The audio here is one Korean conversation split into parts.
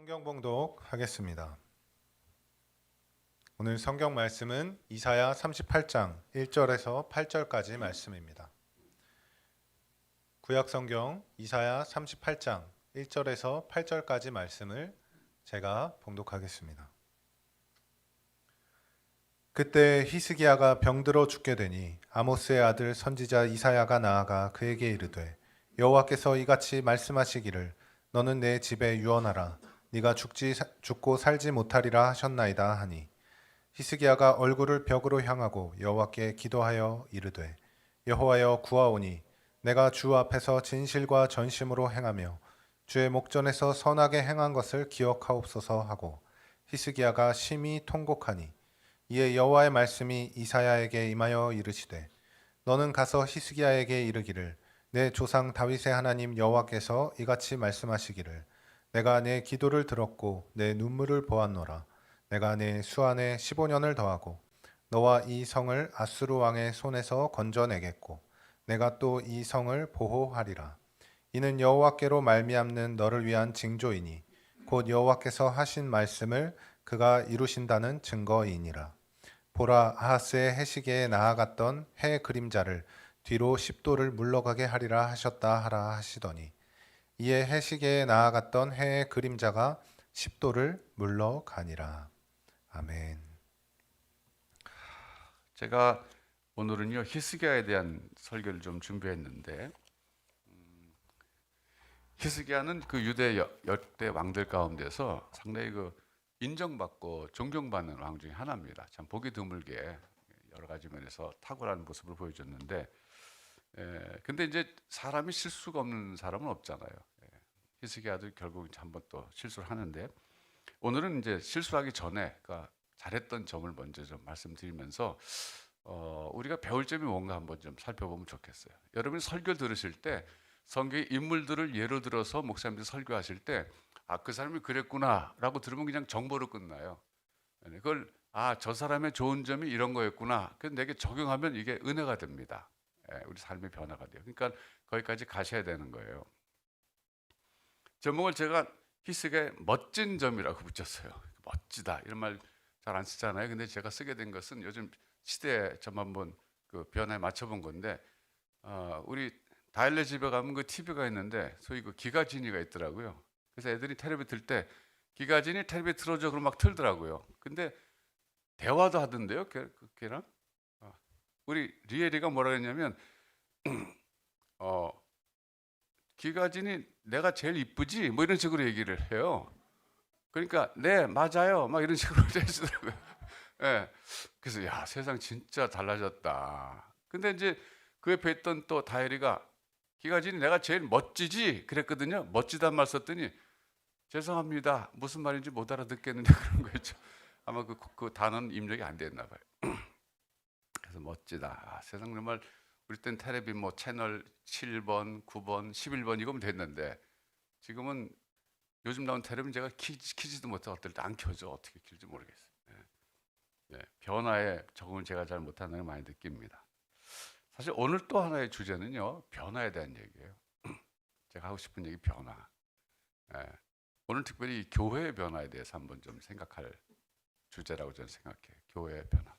성경 봉독하겠습니다. 오늘 성경 말씀은 이사야 38장 1절에서 8절까지 말씀입니다. 구약 성경 이사야 38장 1절에서 8절까지 말씀을 제가 봉독하겠습니다. 그때 히스기야가 병들어 죽게 되니 아모스의 아들 선지자 이사야가 나아가 그에게 이르되 여호와께서 이같이 말씀하시기를 너는 내 집에 유언하라 네가 죽고 살지 못하리라 하셨나이다 하니 히스기야가 얼굴을 벽으로 향하고 여호와께 기도하여 이르되 여호와여 구하오니 내가 주 앞에서 진실과 전심으로 행하며 주의 목전에서 선하게 행한 것을 기억하옵소서 하고 히스기야가 심히 통곡하니 이에 여호와의 말씀이 이사야에게 임하여 이르시되 너는 가서 히스기야에게 이르기를 내 조상 다윗의 하나님 여호와께서 이같이 말씀하시기를 내가 내 기도를 들었고 내 눈물을 보았노라. 내가 내 수안에 15년을 더하고 너와 이 성을 아수르 왕의 손에서 건져내겠고 내가 또 이 성을 보호하리라. 이는 여호와께로 말미암는 너를 위한 징조이니 곧 여호와께서 하신 말씀을 그가 이루신다는 증거이니라. 보라, 아하스의 해시계에 나아갔던 해 그림자를 뒤로 10도를 물러가게 하리라 하셨다 하라 하시더니 이에 해시계에 나아갔던 해의 그림자가 10도를 물러가니라. 아멘. 제가 오늘은요 히스기야에 대한 설교를 좀 준비했는데 히스기야는 그 유대 역대 왕들 가운데서 상당히 그 인정받고 존경받는 왕 중에 하나입니다. 참 보기 드물게 여러 가지 면에서 탁월한 모습을 보여줬는데 근데 이제 사람이 실수가 없는 사람은 없잖아요. 히스기야도 결국 한번 또 실수를 하는데 오늘은 이제 실수하기 전에 그러니까 잘했던 점을 먼저 좀 말씀드리면서 우리가 배울 점이 뭔가 한번 좀 살펴보면 좋겠어요. 여러분이 설교 들으실 때 성경의 인물들을 예로 들어서 목사님들이 설교하실 때 그 사람이 그랬구나 라고 들으면 그냥 정보로 끝나요. 그걸 저 사람의 좋은 점이 이런 거였구나. 그래서 내게 적용하면 이게 은혜가 됩니다. 우리 삶의 변화가 돼요. 그러니까 거기까지 가셔야 되는 거예요. 제목을 제가 히스기야의 멋진 점이라고 붙였어요. 멋지다 이런 말 잘 안 쓰잖아요. 근데 제가 쓰게 된 것은 요즘 시대에 좀 한번 그 변화에 맞춰본 건데 우리 다일레 집에 가면 그 TV가 있는데 소위 그 기가진이가 있더라고요. 그래서 애들이 텔레비 틀 때 기가진이 텔레비 틀어줘 그럼 막 틀더라고요. 근데 대화도 하던데요. 걔랑 우리 리에리가 뭐라 그랬냐면 기가진이 내가 제일 이쁘지? 뭐 이런 식으로 얘기를 해요. 그러니까 네 맞아요 막 이런 식으로 해주더라고요. 예. 그래서 야 세상 진짜 달라졌다. 근데 이제 그 옆에 있던 또 다혜리가 기가진이 내가 제일 멋지지? 그랬거든요. 멋지단 말 썼더니 죄송합니다 무슨 말인지 못 알아듣겠는데 그런 거였죠. 아마 그 단어는 입력이 안 됐나 봐요. 그래서 멋지다. 세상 정말 우리 땐 텔레비 뭐 채널 7번, 9번, 11번 이거면 됐는데 지금은 요즘 나온 텔레비는 제가 키지도 못해 어떨 때 안 켜져. 어떻게 킬지 모르겠어요. 변화에 적응을 제가 잘 못하는 걸 많이 느낍니다. 사실 오늘 또 하나의 주제는요 변화에 대한 얘기예요. 제가 하고 싶은 얘기 변화. 오늘 특별히 교회의 변화에 대해서 한번 좀 생각할 주제라고 저는 생각해요. 교회의 변화.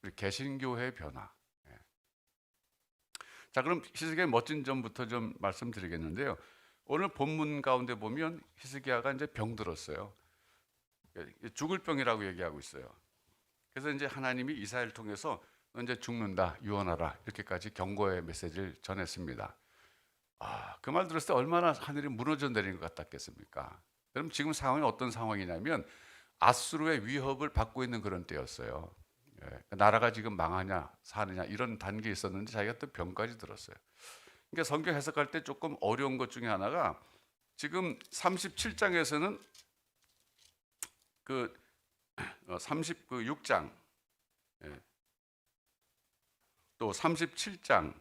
우리 개신교회의 변화. 자, 그럼 히스기야의 멋진 점부터 좀 말씀드리겠는데요. 오늘 본문 가운데 보면 히스기야가 이제 병들었어요. 죽을 병이라고 얘기하고 있어요. 그래서 이제 하나님이 이사야를 통해서 너 이제 죽는다, 유언하라 이렇게까지 경고의 메시지를 전했습니다. 그 말 들었을 때 얼마나 하늘이 무너져 내린 것 같았겠습니까? 여러분 지금 상황이 어떤 상황이냐면 아수르의 위협을 받고 있는 그런 때였어요. 나라가 지금 망하냐 사느냐 이런 단계에 있었는데 자기가 또 병까지 들었어요. 그러니까 성경 해석할 때 조금 어려운 것 중에 하나가 지금 37장에서는 그 36장 또 37장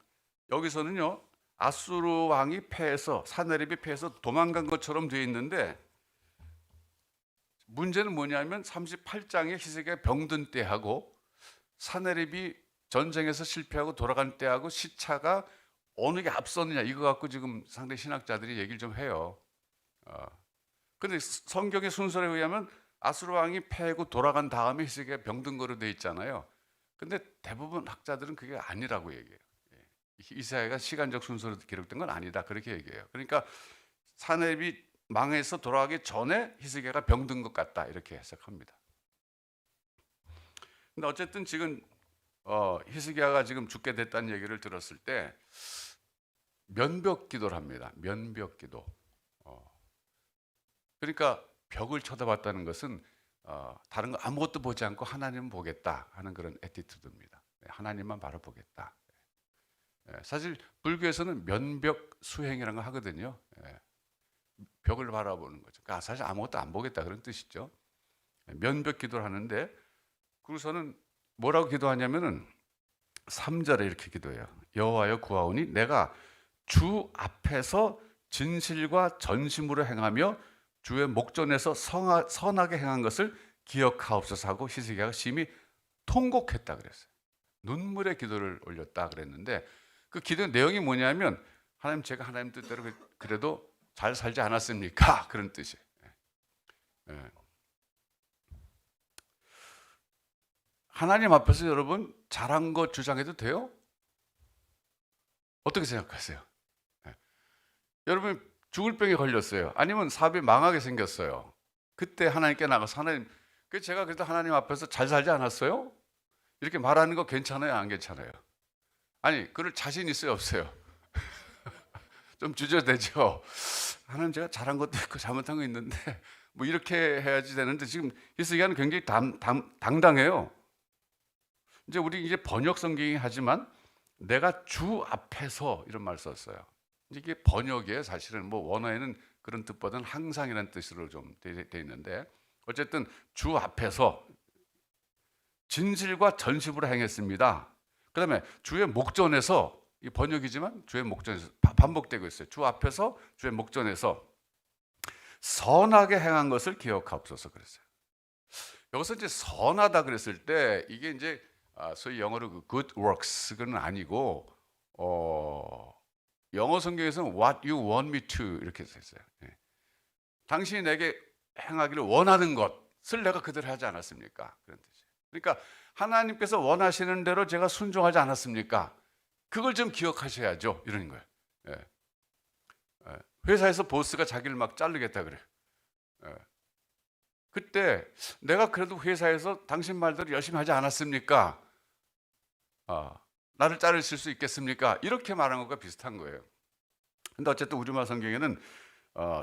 여기서는요 아수르 왕이 패해서 사내립이 패해서 도망간 것처럼 되어 있는데 문제는 뭐냐면 38장에 히스기야가 병든 때하고 사내립이 전쟁에서 실패하고 돌아간 때하고 시차가 어느 게 앞섰느냐 이거 갖고 지금 상대 신학자들이 얘기를 좀 해요. 근데 성경의 순서에 의하면 아수르 왕이 패고 돌아간 다음에 히스기야가 병든 거로 돼 있잖아요. 근데 대부분 학자들은 그게 아니라고 얘기해요. 예. 이사야가 시간적 순서로 기록된 건 아니다 그렇게 얘기해요. 그러니까 사내립이 망해서 돌아가기 전에 히스기야가 병든 것 같다 이렇게 해석합니다. 근데 어쨌든 지금 히스기야가 지금 죽게 됐다는 얘기를 들었을 때 면벽 기도를 합니다. 면벽 기도. 그러니까 벽을 쳐다봤다는 것은 다른 거 아무것도 보지 않고 하나님을 보겠다 하는 그런 애티튜드입니다. 하나님만 바라보겠다. 사실 불교에서는 면벽 수행이라는 거 하거든요. 벽을 바라보는 거죠. 그러니까 사실 아무것도 안 보겠다 그런 뜻이죠. 면벽 기도를 하는데 그래서는 뭐라고 기도하냐면은 3절에 이렇게 기도해요. 여호와여 구하오니 내가 주 앞에서 진실과 전심으로 행하며 주의 목전에서 선하게 행한 것을 기억하옵소서 하고 히스기야가 심히 통곡했다 그랬어요. 눈물의 기도를 올렸다 그랬는데 그 기도의 내용이 뭐냐면 하나님 제가 하나님 뜻대로 그래도 잘 살지 않았습니까? 그런 뜻이에요. 하나님 앞에서 여러분 잘한 거 주장해도 돼요? 어떻게 생각하세요? 여러분 죽을 병에 걸렸어요. 아니면 사업이 망하게 생겼어요. 그때 하나님께 나가서 하나님, 제가 그래도 하나님 앞에서 잘 살지 않았어요? 이렇게 말하는 거 괜찮아요? 안 괜찮아요? 아니, 그럴 자신 있어요? 없어요? 좀 주저되죠? 하나님 제가 잘한 것도 있고 잘못한 거 있는데 뭐 이렇게 해야지 되는데 지금 히스기야는 굉장히 당당해요. 이제 우리 이제 번역 성경이 하지만 내가 주 앞에서 이런 말 썼어요. 이게 번역에 사실은 뭐 원어에는 그런 뜻보다는 항상이라는 뜻으로 좀 돼 있는데 어쨌든 주 앞에서 진실과 전심으로 행했습니다. 그다음에 주의 목전에서 이 번역이지만 주의 목전에서 반복되고 있어요. 주 앞에서 주의 목전에서 선하게 행한 것을 기억하옵소서 그랬어요. 여기서 이제 선하다 그랬을 때 이게 이제 소위 영어로 그 good works 그건 아니고 영어 성경에서는 what you want me to 이렇게 써 있어요. 당신이 내게 행하기를 원하는 것을 내가 그대로 하지 않았습니까? 그런 뜻이에요. 그러니까 하나님께서 원하시는 대로 제가 순종하지 않았습니까? 그걸 좀 기억하셔야죠. 이러는 거예요. 회사에서 보스가 자기를 막 자르겠다 그래요. 그때 내가 그래도 회사에서 당신 말대로 열심히 하지 않았습니까? 나를 자르실 수 있겠습니까? 이렇게 말한 것과 비슷한 거예요. 근데 어쨌든 우리말 성경에는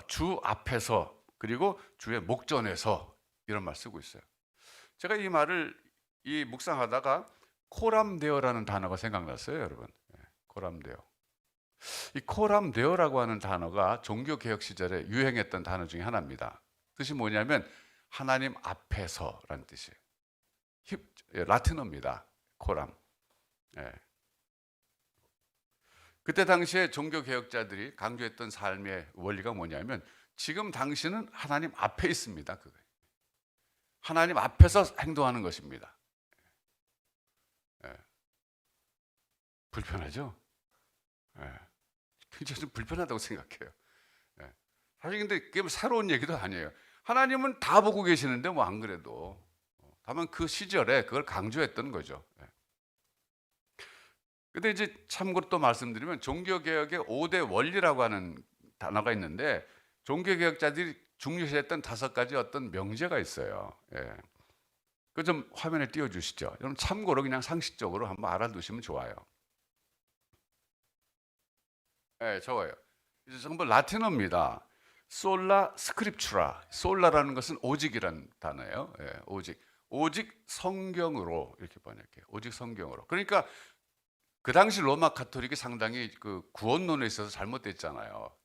주 앞에서 그리고 주의 목전에서 이런 말 쓰고 있어요. 제가 이 말을 묵상하다가 코람데어라는 단어가 생각났어요, 여러분. 코람데어. 이 코람데어라고 하는 단어가 종교개혁 시절에 유행했던 단어 중에 하나입니다. 뜻이 뭐냐면 하나님 앞에서라는 뜻이에요. 라틴어입니다. 코람. 그때 당시에 종교개혁자들이 강조했던 삶의 원리가 뭐냐면 지금 당신은 하나님 앞에 있습니다. 그거예요. 하나님 앞에서 행동하는 것입니다. 불편하죠? 굉장히 좀 불편하다고 생각해요. 사실 근데 그게 뭐 새로운 얘기도 아니에요. 하나님은 다 보고 계시는데 뭐 안 그래도 다만 그 시절에 그걸 강조했던 거죠. 근데 이제 참고로 또 말씀드리면 종교개혁의 5대 원리라고 하는 단어가 있는데 종교개혁자들이 중요시했던 5가지 어떤 명제가 있어요. 그 좀 화면에 띄워주시죠. 여러분 참고로 그냥 상식적으로 한번 알아두시면 좋아요. 적어요. 이제 전부 라틴어입니다. 솔라 스크립추라. 솔라라는 것은 오직이라는 단어예요. 오직 성경으로 이렇게 번역해요. 오직 성경으로. 그러니까 그 당시 로마 가톨릭이 상당히 그 구원론에 있어서 잘못됐잖아요.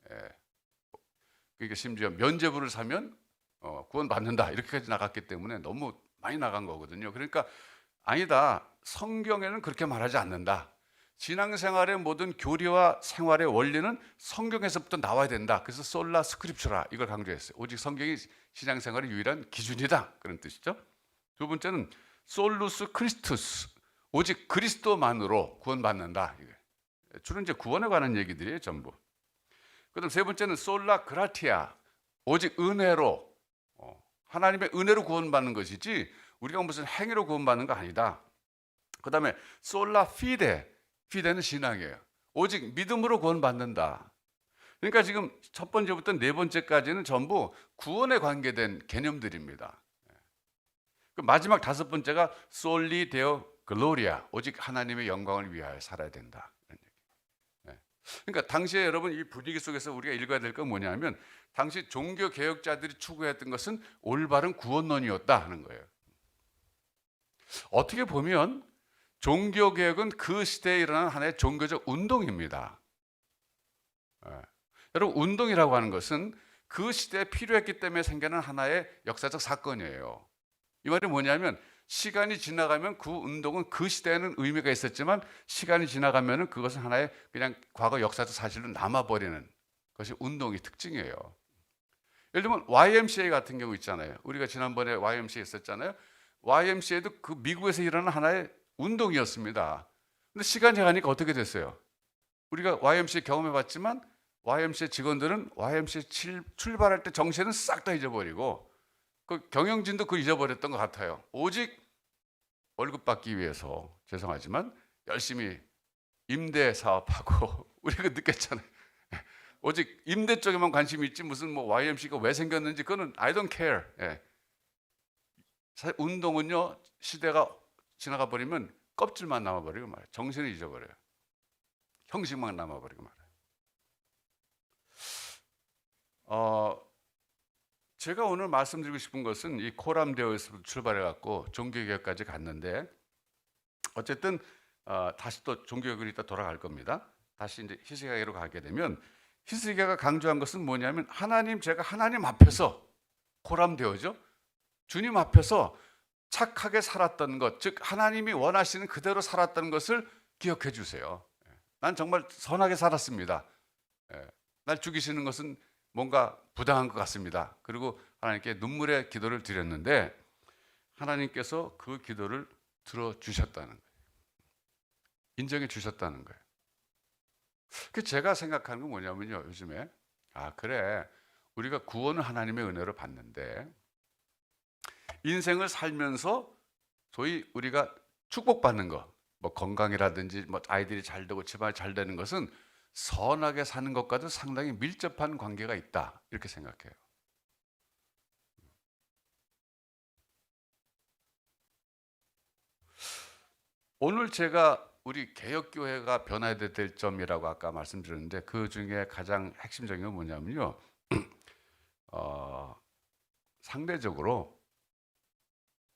그러니까 심지어 면죄부를 사면 구원 받는다 이렇게까지 나갔기 때문에 너무 많이 나간 거거든요. 그러니까 아니다. 성경에는 그렇게 말하지 않는다. 신앙생활의 모든 교리와 생활의 원리는 성경에서부터 나와야 된다. 그래서 솔라 스크립추라 이걸 강조했어요. 오직 성경이 신앙생활의 유일한 기준이다. 그런 뜻이죠. 두 번째는 솔루스 크리스투스. 오직 그리스도만으로 구원받는다. 주로 이제 구원에 관한 얘기들이에요, 전부. 그다음 세 번째는 솔라 그라티아. 오직 은혜로 하나님의 은혜로 구원받는 것이지 우리가 무슨 행위로 구원받는 거 아니다. 그 다음에 솔라 피데, 피데는 신앙이에요. 오직 믿음으로 구원받는다. 그러니까 지금 첫 번째부터 네 번째까지는 전부 구원에 관계된 개념들입니다. 그 마지막 다섯 번째가 솔리 데오 글로리아, 오직 하나님의 영광을 위하여 살아야 된다. 그러니까 당시에 여러분 이 분위기 속에서 우리가 읽어야 될 건 뭐냐면 당시 종교 개혁자들이 추구했던 것은 올바른 구원론이었다 하는 거예요. 어떻게 보면 종교 개혁은 그 시대에 일어난 하나의 종교적 운동입니다. 여러분 운동이라고 하는 것은 그 시대에 필요했기 때문에 생겨난 하나의 역사적 사건이에요. 이 말이 뭐냐면 시간이 지나가면 그 운동은 그 시대에는 의미가 있었지만 시간이 지나가면 그것은 하나의 그냥 과거 역사적 사실로 남아버리는 것이 운동의 특징이에요. 예를 들면 YMCA 같은 경우 있잖아요. 우리가 지난번에 YMCA 했었잖아요. YMCA도 그 미국에서 일어난 하나의 운동이었습니다. 근데 시간이 지나가니까 어떻게 됐어요? 우리가 YMCA 경험해봤지만 YMCA 직원들은 YMCA 출발할 때 정신은 싹 다 잊어버리고 그 경영진도 그걸 잊어버렸던 것 같아요. 오직 월급 받기 위해서 죄송하지만 열심히 임대 사업하고 우리가 느꼈잖아요. 오직 임대 쪽에만 관심이 있지 무슨 뭐 YMCA가 왜 생겼는지 그거는 I don't care. 사실 운동은요 시대가 지나가 버리면 껍질만 남아버리고 말이에요. 정신을 잊어버려요. 형식만 남아버리고 말이에요. 제가 오늘 말씀드리고 싶은 것은 이 코람데오에서 출발해갖고 종교개혁까지 갔는데 어쨌든 다시 또 종교개혁으로 이따 돌아갈 겁니다. 다시 이제 히스기야로 가게 되면 히스기야가 강조한 것은 뭐냐면 제가 하나님 앞에서 코람데오죠. 주님 앞에서 착하게 살았던 것, 즉 하나님이 원하시는 그대로 살았던 것을 기억해 주세요. 난 정말 선하게 살았습니다. 날 죽이시는 것은 뭔가 부당한 것 같습니다. 그리고 하나님께 눈물의 기도를 드렸는데 하나님께서 그 기도를 들어주셨다는 거예요. 인정해 주셨다는 거예요. 그 제가 생각하는 건 뭐냐면요. 요즘에 그래 우리가 구원을 하나님의 은혜로 받는데 인생을 살면서 소위 우리가 축복받는 것, 뭐 건강이라든지 뭐 아이들이 잘 되고 집안이 잘 되는 것은 선하게 사는 것과도 상당히 밀접한 관계가 있다 이렇게 생각해요. 오늘 제가 우리 개혁교회가 변화해야 될 점이라고 아까 말씀드렸는데 그 중에 가장 핵심적인 건 뭐냐면요. 상대적으로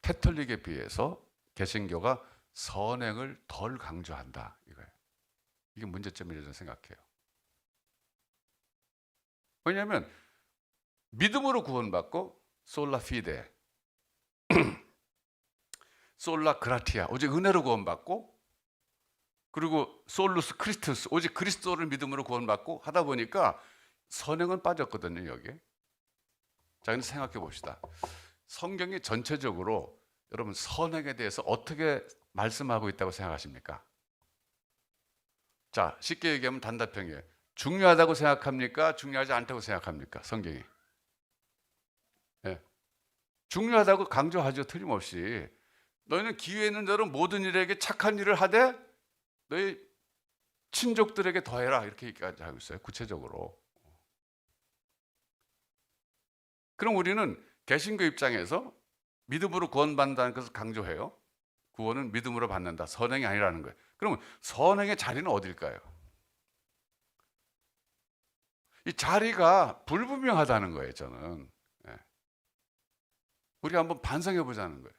캐톨릭에 비해서 개신교가 선행을 덜 강조한다 이거예요. 이게 문제점이라고 저는 생각해요. 왜냐하면 믿음으로 구원받고 솔라 피데, 솔라 그라티아 오직 은혜로 구원받고 그리고 솔루스 크리스투스 오직 그리스도를 믿음으로 구원받고 하다 보니까 선행은 빠졌거든요 여기에. 자, 근데 생각해 봅시다. 성경이 전체적으로 여러분 선행에 대해서 어떻게 말씀하고 있다고 생각하십니까? 자, 쉽게 얘기하면 단답형이에요. 중요하다고 생각합니까? 중요하지 않다고 생각합니까? 성경이. 중요하다고 강조하죠. 틀림없이. 너희는 기회 있는 대로 모든 일에게 착한 일을 하되 너희 친족들에게 더해라 이렇게 얘기하고 있어요. 구체적으로. 그럼 우리는 개신교 입장에서 믿음으로 구원받는다는 것을 강조해요. 구원은 믿음으로 받는다. 선행이 아니라는 거예요. 그러면 선행의 자리는 어딜까요? 이 자리가 불분명하다는 거예요. 저는. 우리가 한번 반성해 보자는 거예요.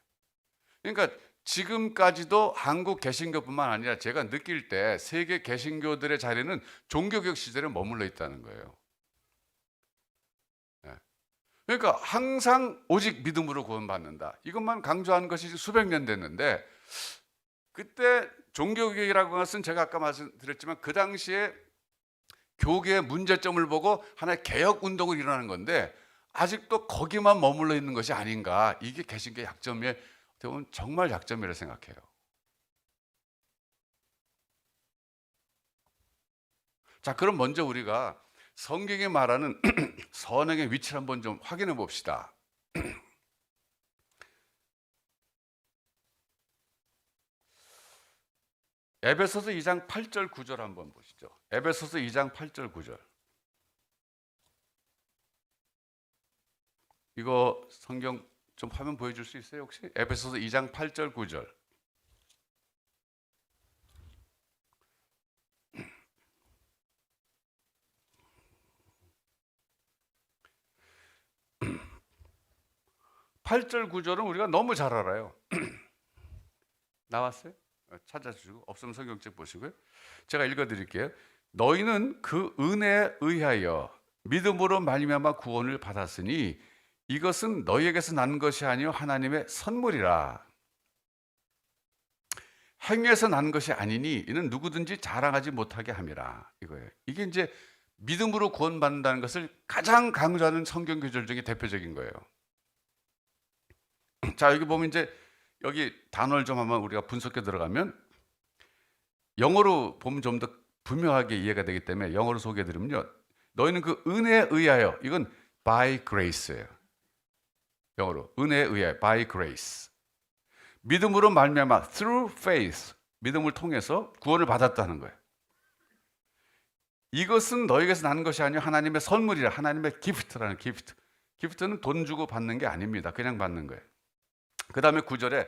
그러니까 지금까지도 한국 개신교뿐만 아니라 제가 느낄 때 세계 개신교들의 자리는 종교개혁 시대에 머물러 있다는 거예요. 그러니까 항상 오직 믿음으로 구원받는다. 이것만 강조하는 것이 수백 년 됐는데 그때 종교개혁이라고 하는 것은 제가 아까 말씀드렸지만 그 당시에 교계의 문제점을 보고 하나의 개혁 운동을 일어나는 건데 아직도 거기만 머물러 있는 것이 아닌가. 이게 개신교의 약점에 어떻게 정말 약점이라고 생각해요. 자, 그럼 먼저 우리가 성경이 말하는 선행의 위치를 한번 좀 확인해 봅시다. 에베소서 2장 8절 9절 한번 보시죠. 에베소서 2장 8절 9절. 이거 성경 좀 화면 보여줄 수 있어요 혹시? 에베소서 2장 8절 9절. 팔절 9절은 우리가 너무 잘 알아요. 나왔어요? 찾아주시고 없으면 성경책 보시고요. 제가 읽어드릴게요. 너희는 그 은혜에 의하여 믿음으로 말미암아 구원을 받았으니 이것은 너희에게서 난 것이 아니요 하나님의 선물이라. 행위에서 난 것이 아니니 이는 누구든지 자랑하지 못하게 함이라. 이거예요. 이게 이제 믿음으로 구원받는다는 것을 가장 강조하는 성경 구절 중에 대표적인 거예요. 자, 여기 보면 이제 여기 단어를 좀 한번 우리가 분석해 들어가면 영어로 보면 좀 더 분명하게 이해가 되기 때문에 영어로 소개해 드리면요. 너희는 그 은혜에 의하여, 이건 by grace예요. 영어로 은혜에 의하여 by grace. 믿음으로 말미암아 through faith, 믿음을 통해서 구원을 받았다는 거예요. 이것은 너희에게서 난 것이 아니요 하나님의 선물이라. 하나님의 기프트라는 기프트. 기프트는 돈 주고 받는 게 아닙니다. 그냥 받는 거예요. 그 다음에 9절에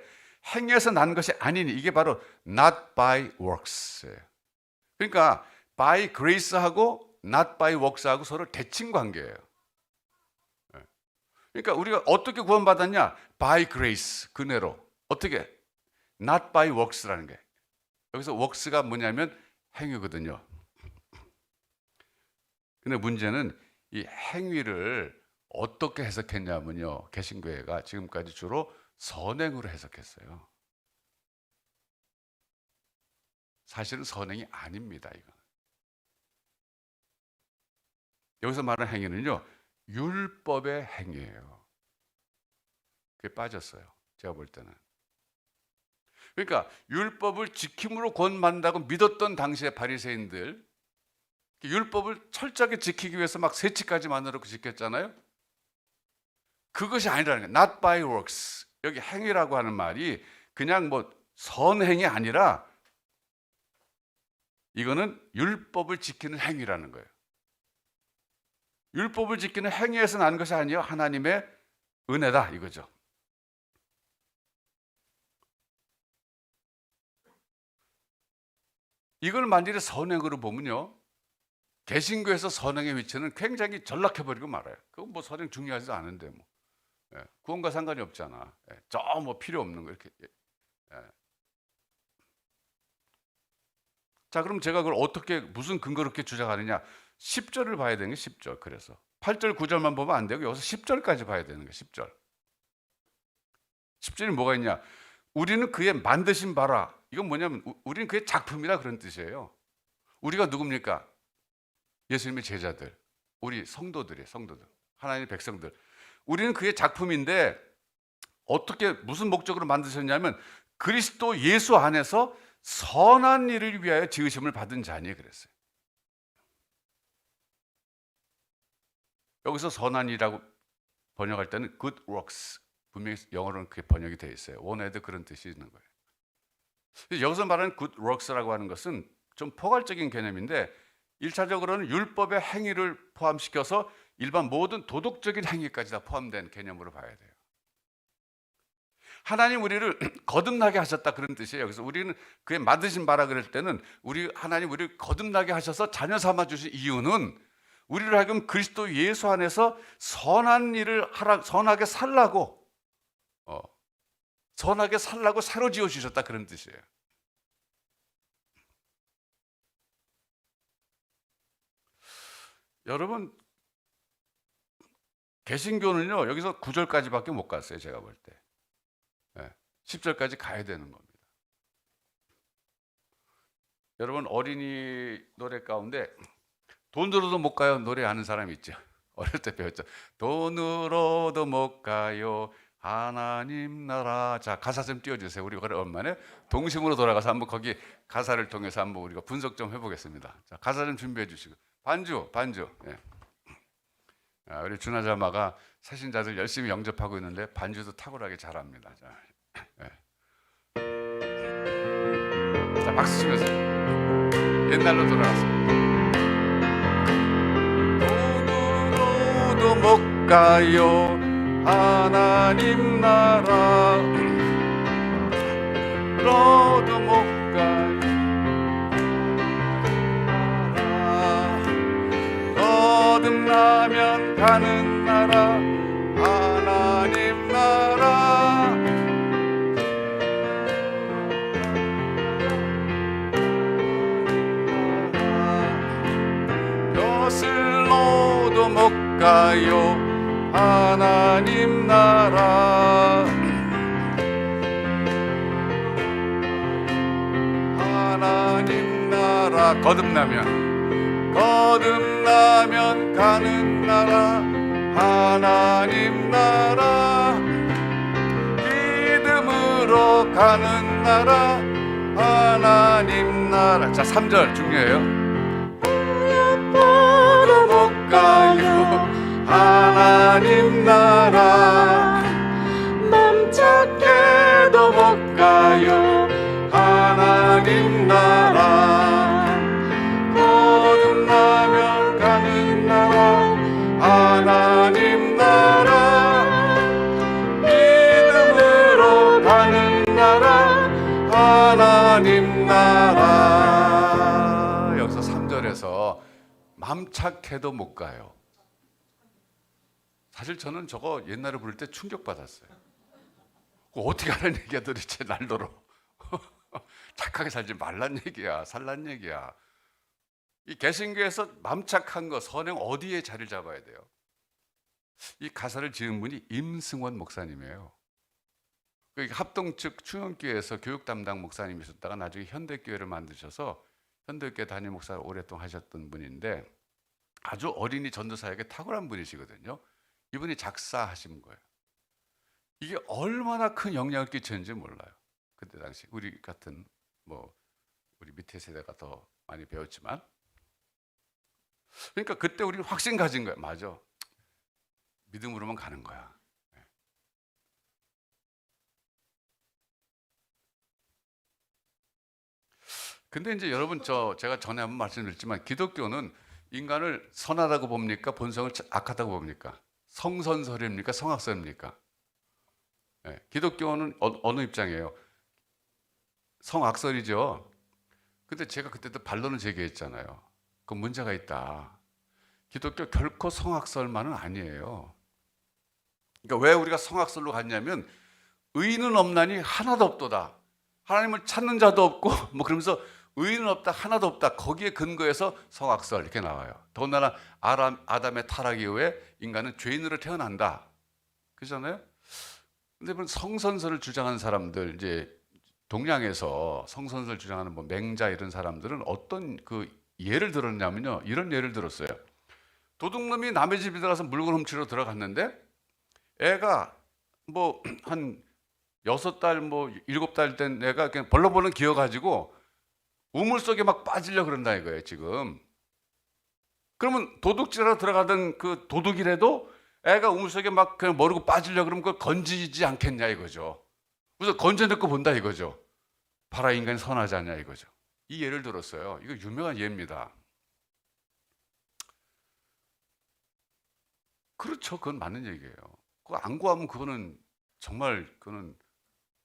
행위에서 난 것이 아니니, 이게 바로 not by works예요. 그러니까 by grace하고 not by works하고 서로 대칭 관계예요. 그러니까 우리가 어떻게 구원받았냐? by grace, 그네로. 어떻게? not by works라는 게. 여기서 works가 뭐냐면 행위거든요. 근데 문제는 이 행위를 어떻게 해석했냐면요, 개신교회가 지금까지 주로 선행으로 해석했어요. 사실은 선행이 아닙니다. 이거. 여기서 말하는 행위는요, 율법의 행위예요. 그게 빠졌어요. 제가 볼 때는. 그러니까 율법을 지킴으로 구원받는다고 믿었던 당시의 바리새인들, 율법을 철저하게 지키기 위해서 막 세치까지 만들어 지켰잖아요. 그것이 아니라는 거예요. Not by works. 여기 행위라고 하는 말이 그냥 뭐 선행이 아니라 이거는 율법을 지키는 행위라는 거예요. 율법을 지키는 행위에서 난 것이 아니요 하나님의 은혜다, 이거죠. 이걸 만일에 선행으로 보면요, 개신교에서 선행의 위치는 굉장히 전락해버리고 말아요. 그건 뭐 선행 중요하지도 않은데 뭐. 구원과 상관이 없잖아. 저 뭐 필요 없는 거 이렇게. 자, 그럼 제가 그걸 어떻게 무슨 근거로 이렇게 주장하느냐? 10절을 봐야 되는 게 10절. 그래서 8절 9절만 보면 안 되고 여기서 10절까지 봐야 되는 거예요. 10절. 10절이 뭐가 있냐? 우리는 그의 만드신 바라. 이건 뭐냐면 우리는 그의 작품이라, 그런 뜻이에요. 우리가 누굽니까? 예수님의 제자들, 우리 성도들이에요. 성도들, 하나님의 백성들. 우리는 그의 작품인데 어떻게 무슨 목적으로 만드셨냐면 그리스도 예수 안에서 선한 일을 위하여 지으심을 받은 자니, 그랬어요. 여기서 선한이라고 번역할 때는 good works, 분명히 영어로는 그게 번역이 되어 있어요. 원어에도 그런 뜻이 있는 거예요. 여기서 말하는 good works라고 하는 것은 좀 포괄적인 개념인데 1차적으로는 율법의 행위를 포함시켜서 일반 모든 도덕적인 행위까지 다 포함된 개념으로 봐야 돼요. 하나님 우리를 거듭나게 하셨다, 그런 뜻이에요. 여기서 우리는 그의 만드신 바라 그럴 때는 하나님 우리를 거듭나게 하셔서 자녀 삼아 주신 이유는 우리를 하여금 그리스도 예수 안에서 선한 일을 선하게 살라고 새로 지어 주셨다, 그런 뜻이에요. 여러분, 개신교는요 여기서 9절까지밖에 못 갔어요. 제가 볼 때 10절까지 가야 되는 겁니다. 여러분, 어린이 노래 가운데 돈으로도 못 가요 노래 아는 사람 있죠? 어릴 때 배웠죠. 돈으로도 못 가요 하나님 나라. 자, 가사 좀 띄워주세요. 우리 오랜만에 동심으로 돌아가서 한번 거기 가사를 통해서 한번 우리가 분석 좀 해보겠습니다. 자, 가사 좀 준비해 주시고 반주. 예. 우리 준하자마가 새신자들 열심히 영접하고 있는데 반주도 탁월하게 잘합니다. 자, 예. 자, 박수 치면서 옛날로 돌아가서 돈으로도 못 가요 하나님 나라 로도 못 가요 거듭나면 가는 나라 하나님 나라 벼슬로도 못 가요 하나님 나라 하나님 나라 거듭나면 가는 나라 하나님 나라 믿음으로 가는 나라 하나님 나라. 자, 3절 중요해요. 못 가요 하나님 나라 멈춰게도 못 가요 하나님 나라 거듭나면 가는 나라 하나님 나라 믿음으로 가는 나라 하나님 나라. 여기서 3절에서 맘착해도 못 가요. 사실 저는 저거 옛날에 부를 때 충격받았어요. 어떻게 하는 얘기야 도대체 날더러. 착하게 살지 말란 얘기야 살란 얘기야. 이 개신교에서 맘착한 거 선행 어디에 자리를 잡아야 돼요? 이 가사를 지은 분이 임승원 목사님이에요. 합동 측 충원교회에서 교육 담당 목사님이셨다가 나중에 현대교회를 만드셔서 현대교회 담임 목사를 오랫동안 하셨던 분인데 아주 어린이 전도사에게 탁월한 분이시거든요. 이분이 작사하신 거예요. 이게 얼마나 큰 영향을 끼쳤는지 몰라요. 그때 당시 우리 같은 우리 밑에 세대가 더 많이 배웠지만 그러니까 그때 우리는 확신 가진 거야. 맞아. 믿음으로만 가는 거야. 근데 이제 여러분 제가 전에 한번 말씀드렸지만 기독교는 인간을 선하다고 봅니까? 본성을 악하다고 봅니까? 성선설입니까? 성악설입니까? 네, 기독교는 어느 입장이에요? 성악설이죠. 근데 제가 그때도 반론을 제기했잖아요. 그 문제가 있다. 기독교 결코 성악설만은 아니에요. 그러니까 왜 우리가 성악설로 갔냐면 의인은 없나니 하나도 없도다. 하나님을 찾는 자도 없고 그러면서 의인은 없다 하나도 없다. 거기에 근거해서 성악설 이렇게 나와요. 더군다나 아담의 타락 이후에 인간은 죄인으로 태어난다. 그렇잖아요. 근데 성선설을 주장하는 사람들 이제 동양에서 성선설 주장하는 맹자 이런 사람들은 어떤 그 예를 들었냐면요. 이런 예를 들었어요. 도둑놈이 남의 집에 들어가서 물건 훔치러 들어갔는데 애가 한 6달 7달 된 애가 그냥 벌렁벌렁 기어가지고 우물 속에 막 빠지려 그런다 이거예요 지금. 그러면 도둑질하러 들어가던 그 도둑이라도 애가 우물 속에 막 그냥 모르고 빠지려 그러면 그걸 건지지 않겠냐 이거죠. 그래서 건져내고 본다 이거죠. 봐라 인간이 선하지 않냐 이거죠. 이 예를 들었어요. 이거 유명한 예입니다. 그렇죠. 그건 맞는 얘기예요. 그거 안 구하면 그거는 정말 그거는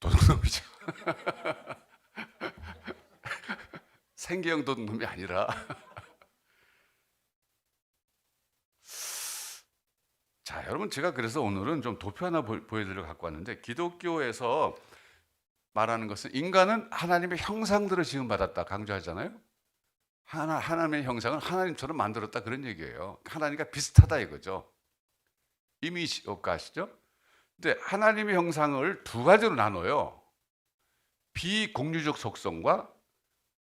도둑놈이죠. 생계형 도둑놈이 아니라. 자, 여러분 제가 그래서 오늘은 좀 도표 하나 보여드리려고 갖고 왔는데 기독교에서 말하는 것은 인간은 하나님의 형상대로 지음받았다 강조하잖아요. 하나님의 형상은 하나님처럼 만들었다 그런 얘기예요. 하나님과 비슷하다 이거죠. 이미지 효과 아시죠? 근데 하나님의 형상을 두 가지로 나눠요. 비공유적 속성과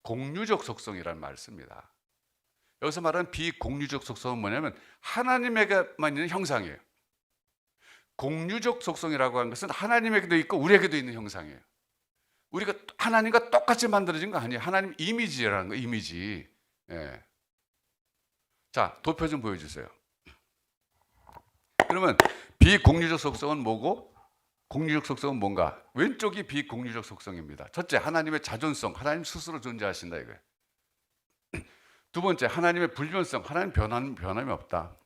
공유적 속성이라는 말을 씁니다. 여기서 말하는 비공유적 속성은 뭐냐면 하나님에게만 있는 형상이에요. 공유적 속성이라고 하는 것은 하나님에게도 있고 우리에게도 있는 형상이에요. 우리가 하나님과 똑같이 만들어진 거 아니에요. 하나님 이미지라는 거, 이미지. 예. 자, 도표 좀 보여주세요. 그러면 비공유적 속성은 뭐고 공유적 속성은 뭔가? 왼쪽이 비공유적 속성입니다. 첫째, 하나님의 자존성, 하나님 스스로 존재하신다 이거예요. 두 번째, 하나님의 불변성, 하나님 변함이 없다.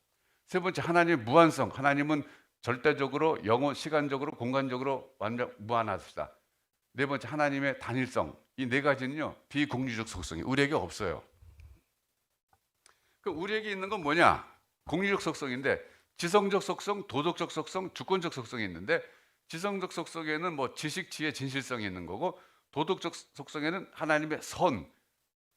세 번째, 하나님의 무한성, 하나님은 절대적으로 영원, 시간적으로, 공간적으로 완전 무한하시다. 네 번째, 하나님의 단일성. 이 네 가지는요 비공유적 속성이 우리에게 없어요. 그럼 우리에게 있는 건 뭐냐? 공유적 속성인데 지성적 속성, 도덕적 속성, 주권적 속성이 있는데 지성적 속성에는 뭐 지식, 지혜, 진실성이 있는 거고 도덕적 속성에는 하나님의 선,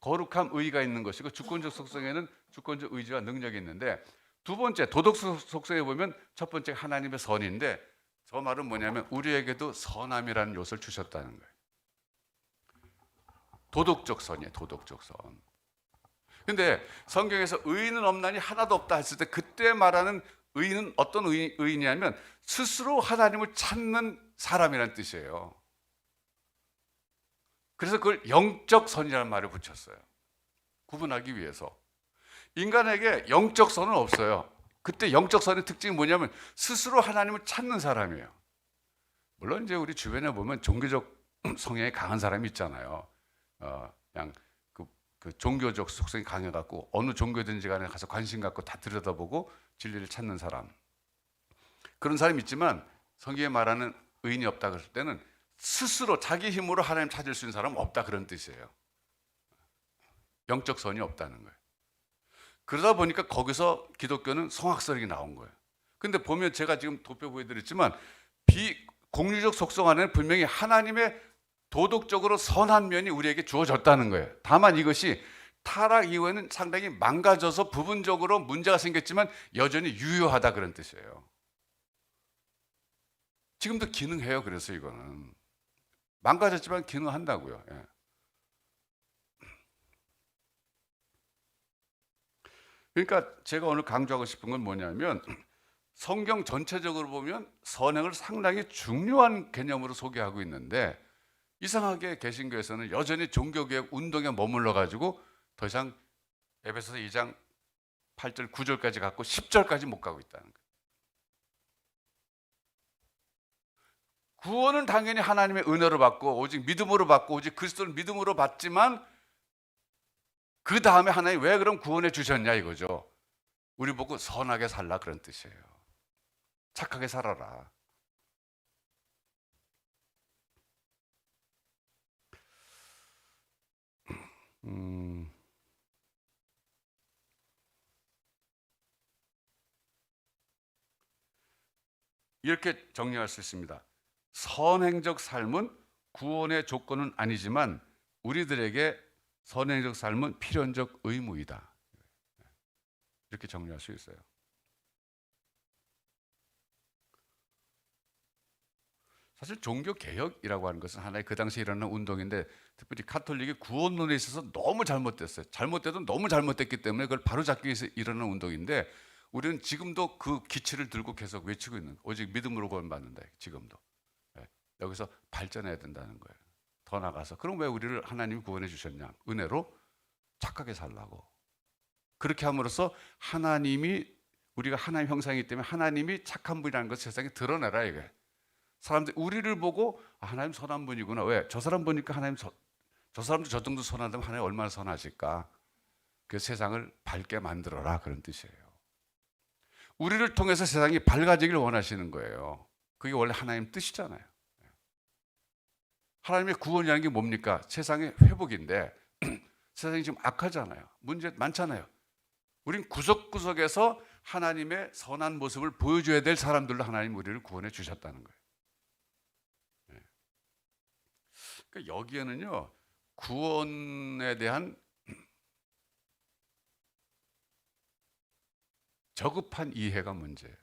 거룩함, 의의가 있는 것이고 주권적 속성에는 주권적 의지와 능력이 있는데 두 번째 도덕적 속성에 보면 첫 번째 하나님의 선인데 저 말은 뭐냐면 우리에게도 선함이라는 요소를 주셨다는 거예요. 도덕적 선이에요. 도덕적 선. 근데 성경에서 의인은 없나니 하나도 없다 했을 때 그때 말하는 의인은 어떤 의인이냐면 스스로 하나님을 찾는 사람이라는 뜻이에요. 그래서 그걸 영적 선이라는 말을 붙였어요. 구분하기 위해서. 인간에게 영적 선은 없어요. 그때 영적 선의 특징이 뭐냐면 스스로 하나님을 찾는 사람이에요. 물론 이제 우리 주변에 보면 종교적 성향이 강한 사람이 있잖아요. 그냥 그 종교적 속성이 강해갖고 어느 종교든지 간에 가서 관심 갖고 다 들여다보고 진리를 찾는 사람. 그런 사람이 있지만 성경에 말하는 의인이 없다 그럴 때는 스스로 자기 힘으로 하나님 찾을 수 있는 사람은 없다 그런 뜻이에요. 영적 선이 없다는 거예요. 그러다 보니까 거기서 기독교는 성악설이 나온 거예요. 근데 보면 제가 지금 도표 보여드렸지만 비공유적 속성 안에는 분명히 하나님의 도덕적으로 선한 면이 우리에게 주어졌다는 거예요. 다만 이것이 타락 이후에는 상당히 망가져서 부분적으로 문제가 생겼지만 여전히 유효하다 그런 뜻이에요. 지금도 기능해요. 그래서 이거는 망가졌지만 기능한다고요. 예. 그러니까 제가 오늘 강조하고 싶은 건 뭐냐면 성경 전체적으로 보면 선행을 상당히 중요한 개념으로 소개하고 있는데 이상하게 개신교에서는 여전히 종교개혁 운동에 머물러 가지고 더 이상 에베소서 2장 8절 9절까지 갖고 10절까지 못 가고 있다는 거예요. 구원은 당연히 하나님의 은혜로 받고 오직 믿음으로 받고 오직 그리스도를 믿음으로 받지만 그 다음에 하나님 왜 그럼 구원해 주셨냐 이거죠. 우리 보고 선하게 살라 그런 뜻이에요. 착하게 살아라. 이렇게 정리할 수 있습니다. 선행적 삶은 구원의 조건은 아니지만 우리들에게 선행적 삶은 필연적 의무이다. 이렇게 정리할 수 있어요. 사실 종교 개혁이라고 하는 것은 하나의 그 당시에 일어난 운동인데 특별히 카톨릭의 구원론에 있어서 너무 잘못됐어요. 잘못돼도 너무 잘못됐기 때문에 그걸 바로잡기 위해서 일어난 운동인데 우리는 지금도 그 기치를 들고 계속 외치고 있는 거예요. 오직 믿음으로 구원받는다. 지금도. 여기서 발전해야 된다는 거예요. 더 나가서. 그럼 왜 우리를 하나님이 구원해 주셨냐? 은혜로 착하게 살라고. 그렇게 함으로써 하나님이 우리가 하나님 형상이기 때문에 하나님이 착한 분이라는 것을 세상에 드러내라 이게. 사람들이 우리를 보고 하나님 선한 분이구나. 왜? 저 사람 보니까 하나님 저 사람도 저 정도 선하다면 하나님 얼마나 선하실까? 그 세상을 밝게 만들어라 그런 뜻이에요. 우리를 통해서 세상이 밝아지길 원하시는 거예요. 그게 원래 하나님 뜻이잖아요. 하나님의 구원이라는 게 뭡니까? 세상의 회복인데 세상이 지금 악하잖아요. 문제 많잖아요. 우린 구석구석에서 하나님의 선한 모습을 보여줘야 될 사람들로 하나님 우리를 구원해 주셨다는 거예요. 그러니까 여기에는요 구원에 대한 저급한 이해가 문제예요.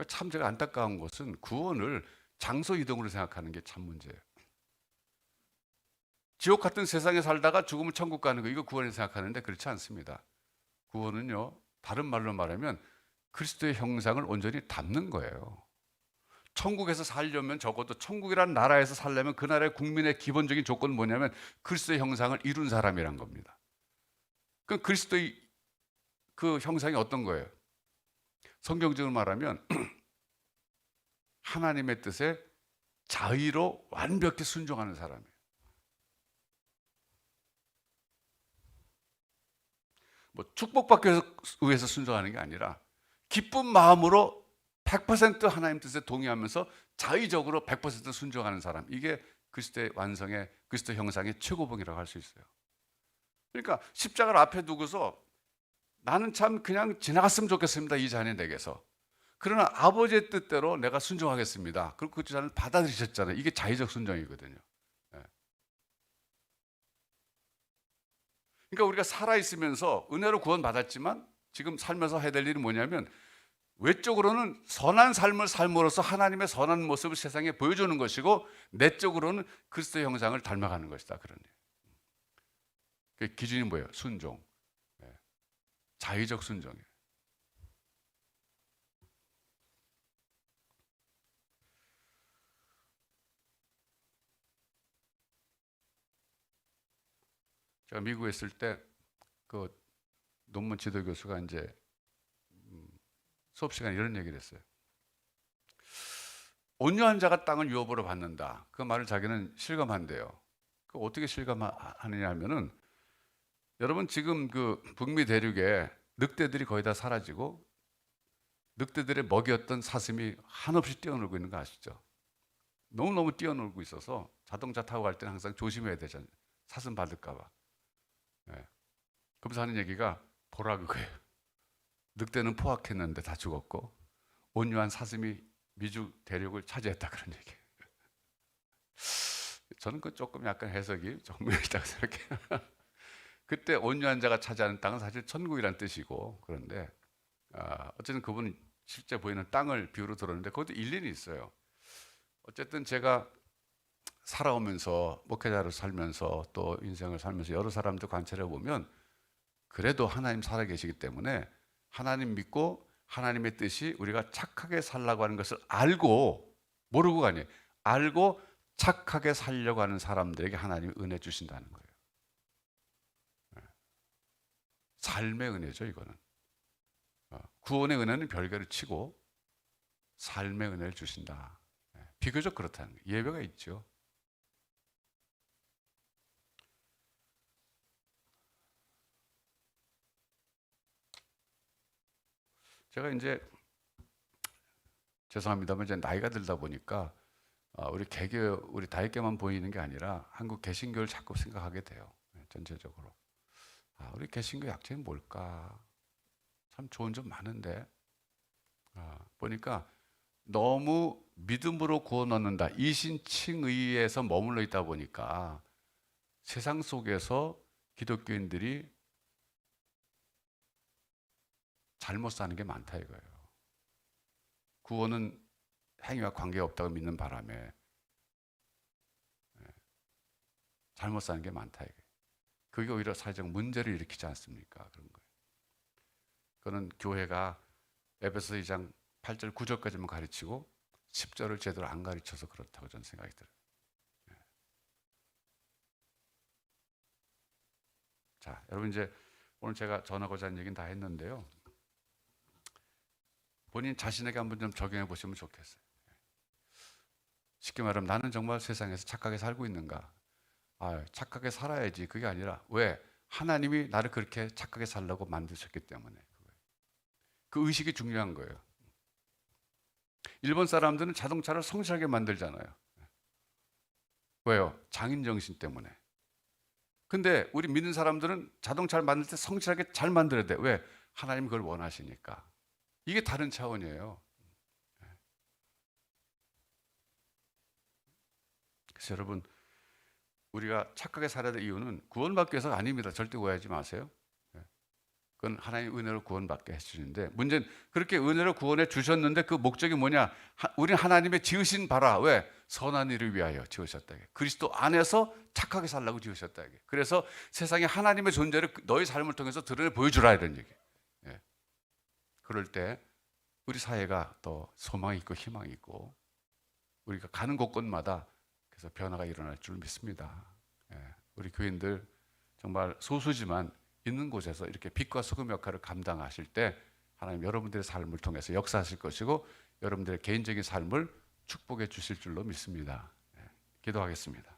참 제가 안타까운 것은 구원을 장소 이동으로 생각하는 게 참 문제예요. 지옥 같은 세상에 살다가 죽으면 천국 가는 거 이거 구원을 생각하는데 그렇지 않습니다. 구원은요 다른 말로 말하면 그리스도의 형상을 온전히 담는 거예요. 천국에서 살려면 적어도 천국이라는 나라에서 살려면 그 나라의 국민의 기본적인 조건은 뭐냐면 그리스도의 형상을 이룬 사람이란 겁니다. 그 그리스도의 그 형상이 어떤 거예요? 성경적으로 말하면 하나님의 뜻에 자의로 완벽히 순종하는 사람이에요. 뭐 축복받기 위해서 순종하는 게 아니라 기쁜 마음으로 100% 하나님 뜻에 동의하면서 자의적으로 100% 순종하는 사람, 이게 그리스도의 완성의, 그리스도 형상의 최고봉이라고 할 수 있어요. 그러니까 십자가를 앞에 두고서 나는 참 그냥 지나갔으면 좋겠습니다, 이 잔이 내게서. 그러나 아버지의 뜻대로 내가 순종하겠습니다. 그리고 그 잔을 받아들이셨잖아요. 이게 자의적 순종이거든요. 예. 그러니까 우리가 살아있으면서 은혜로 구원받았지만 지금 살면서 해야 될 일이 뭐냐면, 외적으로는 선한 삶을 삶으로써 하나님의 선한 모습을 세상에 보여주는 것이고, 내적으로는 그리스도의 형상을 닮아가는 것이다. 그런 일. 그 기준이 뭐예요? 순종. 예. 자의적 순종이에요. 제가 미국에 있을 때 그 논문 지도 교수가 이제 수업 시간에 이런 얘기를 했어요. 온유한 자가 땅을 유업으로 받는다. 그 말을 자기는 실감한대요. 그 어떻게 실감하느냐 하면은, 여러분 지금 그 북미 대륙에 늑대들이 거의 다 사라지고 늑대들의 먹이였던 사슴이 한없이 뛰어놀고 있는 거 아시죠? 너무너무 뛰어놀고 있어서 자동차 타고 갈 때는 항상 조심해야 되잖아요. 사슴 받을까 봐. 네. 그러면서 하는 얘기가 보라 그거예요. 늑대는 포악했는데 다 죽었고 온유한 사슴이 미주 대륙을 차지했다, 그런 얘기예요. 저는 그 조금 약간 해석이 조금 있다고 생각해요. 그때 온유한 자가 차지하는 땅은 사실 천국이란 뜻이고, 그런데 어쨌든 그분은 실제 보이는 땅을 비유로 들었는데 그것도 일리는 있어요. 어쨌든 제가 살아오면서, 목회자로 살면서 또 인생을 살면서 여러 사람들 관찰해 보면, 그래도 하나님 살아계시기 때문에 하나님 믿고 하나님의 뜻이 우리가 착하게 살라고 하는 것을 알고, 모르고가 아니에요, 알고 착하게 살려고 하는 사람들에게 하나님이 은혜 주신다는 거예요. 삶의 은혜죠, 이거는. 구원의 은혜는 별개로 치고 삶의 은혜를 주신다. 비교적 그렇다는 거예요. 예외가 있죠. 제가 이제 죄송합니다만 이제 나이가 들다 보니까 우리 개교, 우리 다윗교만 보이는 게 아니라 한국 개신교를 자꾸 생각하게 돼요. 전체적으로. 우리 개신교 약점이 뭘까? 참 좋은 점 많은데 보니까 너무 믿음으로 구원 얻는다, 이신칭의에서 머물러 있다 보니까 세상 속에서 기독교인들이 잘못 사는 게 많다 이거예요. 구원은 행위와 관계없다고 믿는 바람에 잘못 사는 게 많다 이거예요. 그게 오히려 사회적 문제를 일으키지 않습니까? 그런 거예요. 그거는 교회가 에베소 2장 8절 9절까지만 가르치고 10절을 제대로 안 가르쳐서 그렇다고 저는 생각이 들어요. 자, 여러분 이제 오늘 제가 전하고자 하는 얘기는 다 했는데요. 본인 자신에게 한번 좀 적용해 보시면 좋겠어요. 쉽게 말하면 나는 정말 세상에서 착하게 살고 있는가? 착하게 살아야지. 그게 아니라 왜? 하나님이 나를 그렇게 착하게 살라고 만드셨기 때문에. 그 의식이 중요한 거예요. 일본 사람들은 자동차를 성실하게 만들잖아요. 왜요? 장인 정신 때문에. 근데 우리 믿는 사람들은 자동차를 만들 때 성실하게 잘 만들어야 돼. 왜? 하나님이 그걸 원하시니까. 이게 다른 차원이에요. 그래서 여러분, 우리가 착하게 살아야 될 이유는 구원받기 위해서가 아닙니다. 절대 오해하지 마세요. 그건 하나님의 은혜로 구원받게 해주시는데, 문제는 그렇게 은혜로 구원해 주셨는데 그 목적이 뭐냐? 우리는 하나님의 지으신 바라. 왜? 선한 일을 위하여 지으셨다. 그리스도 안에서 착하게 살라고 지으셨다. 그래서 세상에 하나님의 존재를 너희 삶을 통해서 드러내 보여주라, 이런 얘기. 그럴 때 우리 사회가 더 소망이 있고 희망이 있고 우리가 가는 곳곳마다 그래서 변화가 일어날 줄 믿습니다. 우리 교인들 정말 소수지만 있는 곳에서 이렇게 빛과 소금 역할을 감당하실 때 하나님 여러분들의 삶을 통해서 역사하실 것이고 여러분들의 개인적인 삶을 축복해 주실 줄로 믿습니다. 기도하겠습니다.